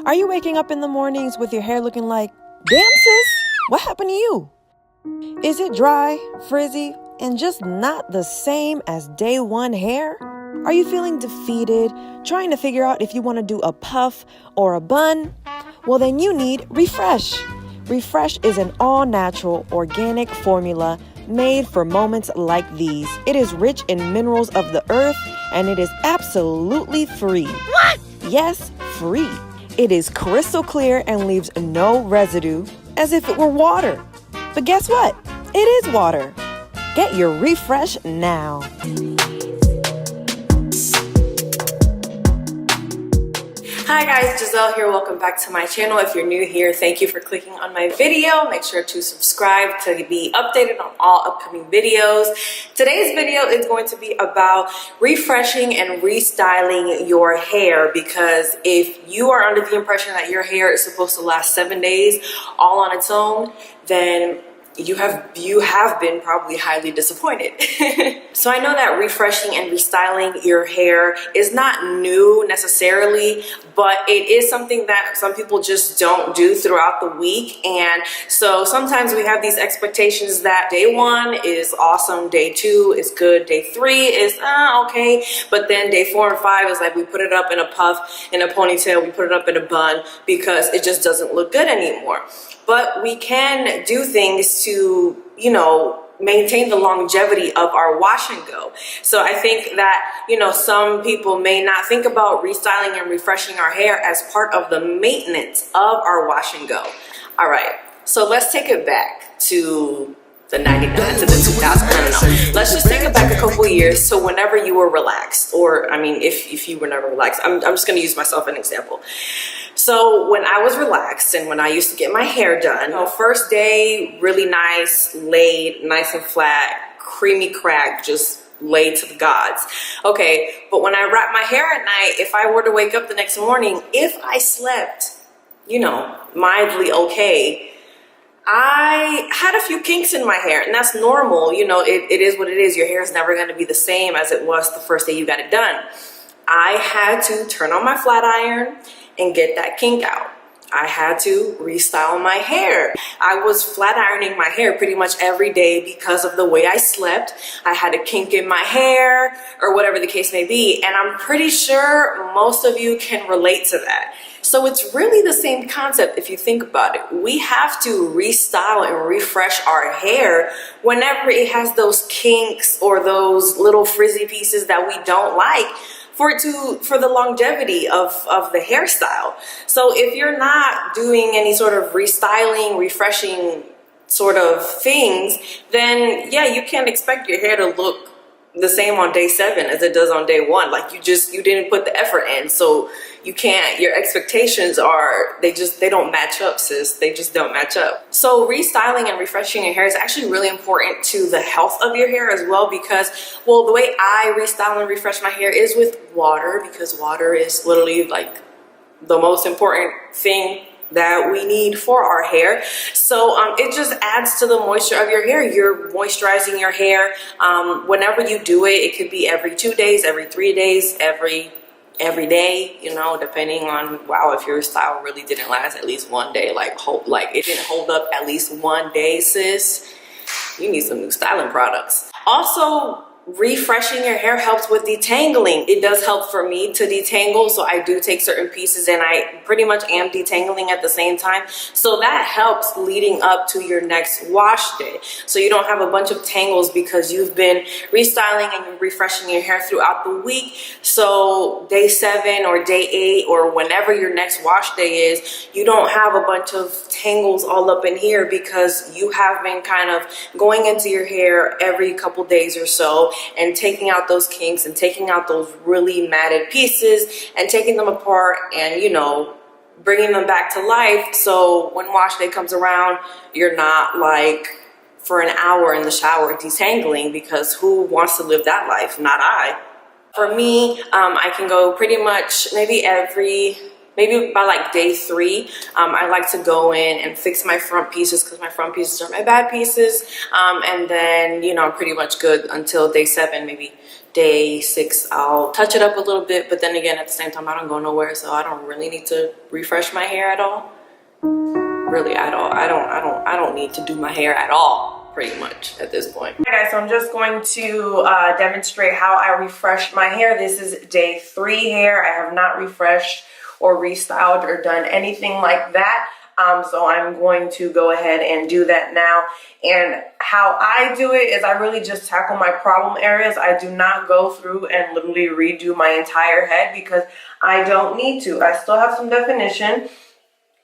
Are you waking up in the mornings with your hair looking like, damn sis, what happened to you? Is it dry, frizzy, and just not the same as day one hair? Are you feeling defeated, trying to figure out if you want to do a puff or a bun? Well, then you need Refresh. Refresh is an all-natural, organic formula made for moments like these. It is rich in minerals of the earth, and it is absolutely free. What? Yes, free. It is crystal clear and leaves no residue, as if it were water. But guess what? It is water. Get your Refresh now. Hi guys, Giselle here. Welcome back to my channel. If you're new here, thank you for clicking on my video. Make sure to subscribe to be updated on all upcoming videos. Today's video is going to be about refreshing and restyling your hair, because if you are under the impression that your hair is supposed to last 7 days all on its own, then you have been probably highly disappointed. So I know that refreshing and restyling your hair is not new necessarily, but it is something that some people just don't do throughout the week. And so sometimes we have these expectations that day one is awesome, day two is good, day three is okay, but then day 4 and 5 is like we put it up in a puff, in a ponytail, we put it up in a bun because it just doesn't look good anymore. But we can do things to, maintain the longevity of our wash and go. So I think that, some people may not think about restyling and refreshing our hair as part of the maintenance of our wash and go. All right, so let's take it back to the 99 to the 2000, I don't know. Let's just take it back a couple years to whenever you were relaxed, or I mean, if you were never relaxed. I'm just gonna use myself an example. So when I was relaxed and when I used to get my hair done, first day, really nice, laid, nice and flat, creamy crack, just laid to the gods. Okay, but when I wrap my hair at night, if I were to wake up the next morning, if I slept, mildly okay, I had a few kinks in my hair, and that's normal. It is what it is. Your hair is never going to be the same as it was the first day you got it done. I had to turn on my flat iron and get that kink out. I had to restyle my hair. I was flat ironing my hair pretty much every day because of the way I slept. I had a kink in my hair, or whatever the case may be, and I'm pretty sure most of you can relate to that. So it's really the same concept if you think about it. We have to restyle and refresh our hair whenever it has those kinks or those little frizzy pieces that we don't like, for the longevity of the hairstyle. So if you're not doing any sort of restyling, refreshing sort of things, then yeah, you can't expect your hair to look the same on day 7 as it does on day 1. Like you didn't put the effort in, so you can't, your expectations are, they don't match up, sis. They just don't match up. So restyling and refreshing your hair is actually really important to the health of your hair as well, because, well, the way I restyle and refresh my hair is with water, because water is literally like the most important thing that we need for our hair. So it just adds to the moisture of your hair. You're moisturizing your hair whenever you do it. It could be every 2 days, every 3 days, every day, depending on, wow, if your style really didn't last at least 1 day, like it didn't hold up at least 1 day, sis, you need some new styling products. Also, refreshing your hair helps with detangling. It does help for me to detangle, so I do take certain pieces and I pretty much am detangling at the same time. So that helps leading up to your next wash day, so you don't have a bunch of tangles because you've been restyling and refreshing your hair throughout the week. So day 7 or day 8 or whenever your next wash day is, you don't have a bunch of tangles all up in here because you have been kind of going into your hair every couple days or so and taking out those kinks and taking out those really matted pieces and taking them apart and, bringing them back to life. So when wash day comes around, you're not like for an hour in the shower detangling, because who wants to live that life? Not I. For me, I can go pretty much maybe every maybe by like day 3, I like to go in and fix my front pieces because my front pieces are my bad pieces. And then, you know, I'm pretty much good until day 7, maybe day 6. I'll touch it up a little bit, but then again, at the same time, I don't go nowhere, so I don't really need to refresh my hair at all. Really at all. I don't need to do my hair at all, pretty much at this point. Okay, guys, so I'm just going to demonstrate how I refresh my hair. This is day 3 hair. I have not refreshed or restyled or done anything like that. So I'm going to go ahead and do that now. And how I do it is I really just tackle my problem areas. I do not go through and literally redo my entire head because I don't need to. I still have some definition,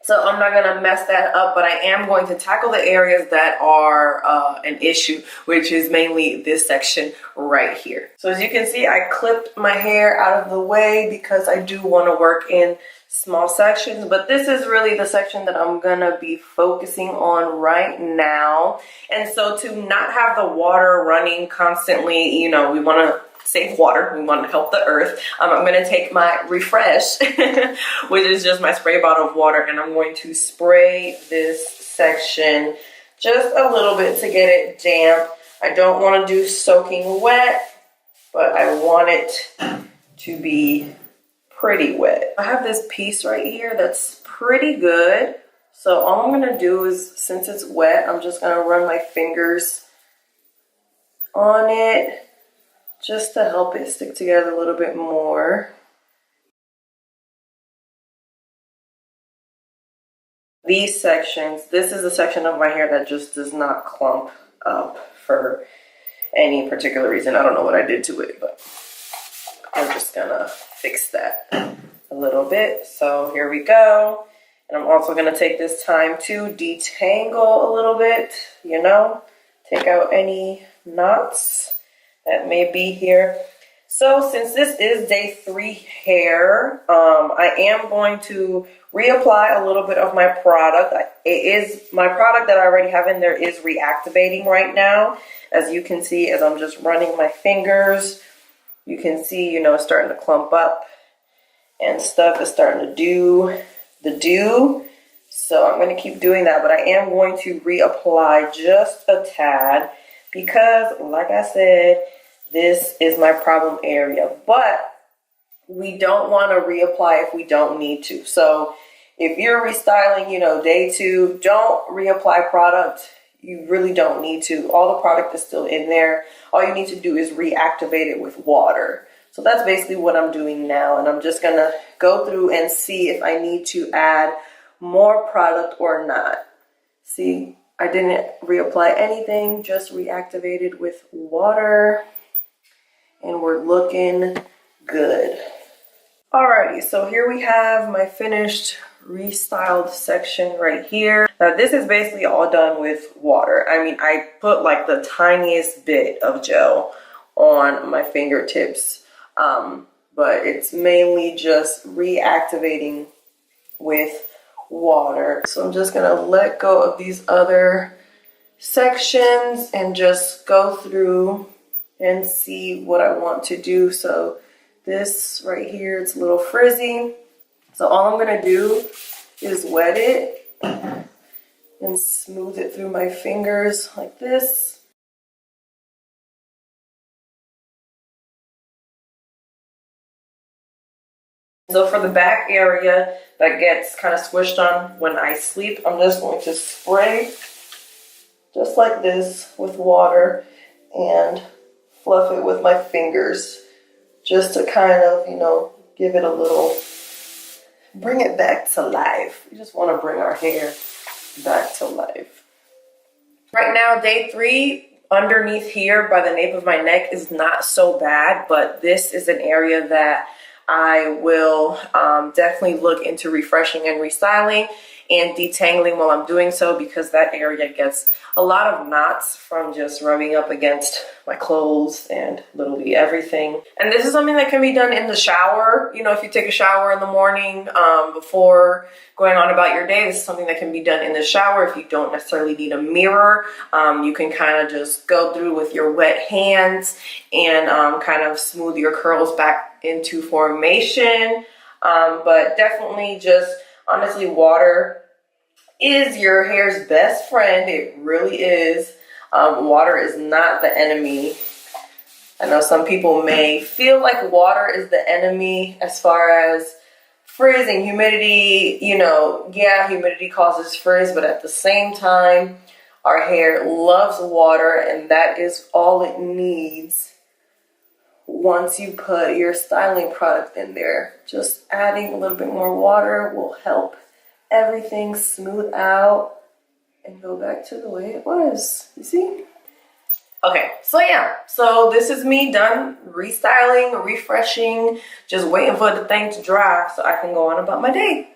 so I'm not gonna mess that up, but I am going to tackle the areas that are an issue, which is mainly this section right here. So as you can see, I clipped my hair out of the way because I do want to work in small sections, but this is really the section that I'm gonna be focusing on right now. And so to not have the water running constantly, you know, we want to save water, we want to help the earth. I'm going to take my Refresh, which is just my spray bottle of water, and I'm going to spray this section just a little bit to get it damp. I don't want to do soaking wet, but I want it to be pretty wet. I have this piece right here that's pretty good. So all I'm going to do is, since it's wet, I'm just going to run my fingers on it just to help it stick together a little bit more. These sections, this is a section of my hair that just does not clump up for any particular reason. I don't know what I did to it, but I'm just gonna fix that a little bit. So here we go. And I'm also gonna take this time to detangle a little bit, you know, take out any knots that may be here. So since this is day 3 hair, I am going to reapply a little bit of my product. My product that I already have in there is reactivating right now. As you can see, as I'm just running my fingers, you can see, you know, it's starting to clump up and stuff is starting to do the do. So I'm going to keep doing that, but I am going to reapply just a tad because, like I said, this is my problem area, but we don't want to reapply if we don't need to. So if you're restyling, you know, day 2, don't reapply product. You really don't need to. All the product is still in there. All you need to do is reactivate it with water. So that's basically what I'm doing now. And I'm just going to go through and see if I need to add more product or not. See, I didn't reapply anything, just reactivated with water. And we're looking good. Alrighty, so here we have my finished restyled section right here. Now this is basically all done with water. I mean, I put like the tiniest bit of gel on my fingertips, but it's mainly just reactivating with water. So I'm just gonna let go of these other sections and just go through and see what I want to do. So this right here, it's a little frizzy. So all I'm gonna do is wet it and smooth it through my fingers like this. So for the back area that gets kind of squished on when I sleep, I'm just going to spray just like this with water and fluff it with my fingers just to kind of, you know, give it a little, bring it back to life. We just want to bring our hair back to life. Right now, day 3, underneath here by the nape of my neck is not so bad, but this is an area that I will definitely look into refreshing and restyling and detangling while I'm doing so, because that area gets a lot of knots from just rubbing up against my clothes and literally everything. And this is something that can be done in the shower. You know, if you take a shower in the morning before going on about your day, this is something that can be done in the shower. If you don't necessarily need a mirror, you can kind of just go through with your wet hands and kind of smooth your curls back into formation. But definitely just honestly, water is your hair's best friend. It really is. Water is not the enemy. I know some people may feel like water is the enemy as far as frizz and humidity. You know, yeah, humidity causes frizz, but at the same time, our hair loves water, and that is all it needs. Once you put your styling product in there, just adding a little bit more water will help everything smooth out and go back to the way it was. You see? Okay, so yeah, so this is me done restyling, refreshing, just waiting for the thing to dry so I can go on about my day.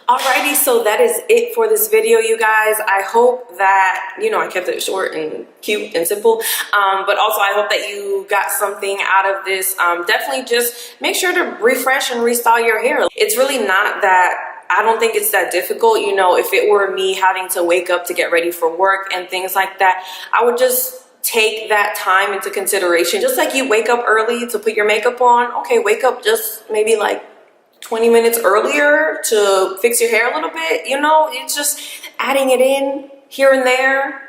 Alrighty, so that is it for this video, you guys. I hope that, you know, I kept it short and cute and simple, but also I hope that you got something out of this. Definitely just make sure to refresh and restyle your hair. It's really not that, I don't think it's that difficult. You know, if it were me having to wake up to get ready for work and things like that, I would just take that time into consideration. Just like you wake up early to put your makeup on, okay, wake up just maybe like 20 minutes earlier to fix your hair a little bit. You know, it's just adding it in here and there,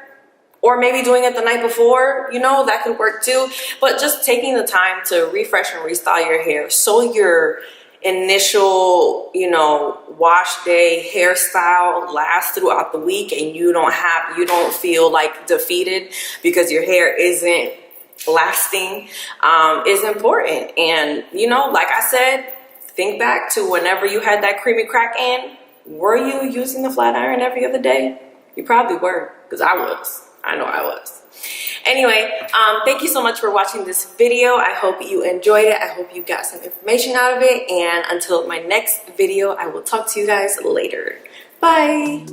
or maybe doing it the night before, you know, that could work too. But just taking the time to refresh and restyle your hair so your initial, you know, wash day hairstyle lasts throughout the week, and you don't feel like defeated because your hair isn't lasting, is important. And, you know, like I said, think back to whenever you had that creamy crack in. Were you using the flat iron every other day? You probably were, because I was. I know I was. Anyway, thank you so much for watching this video. I hope you enjoyed it. I hope you got some information out of it. And until my next video, I will talk to you guys later. Bye.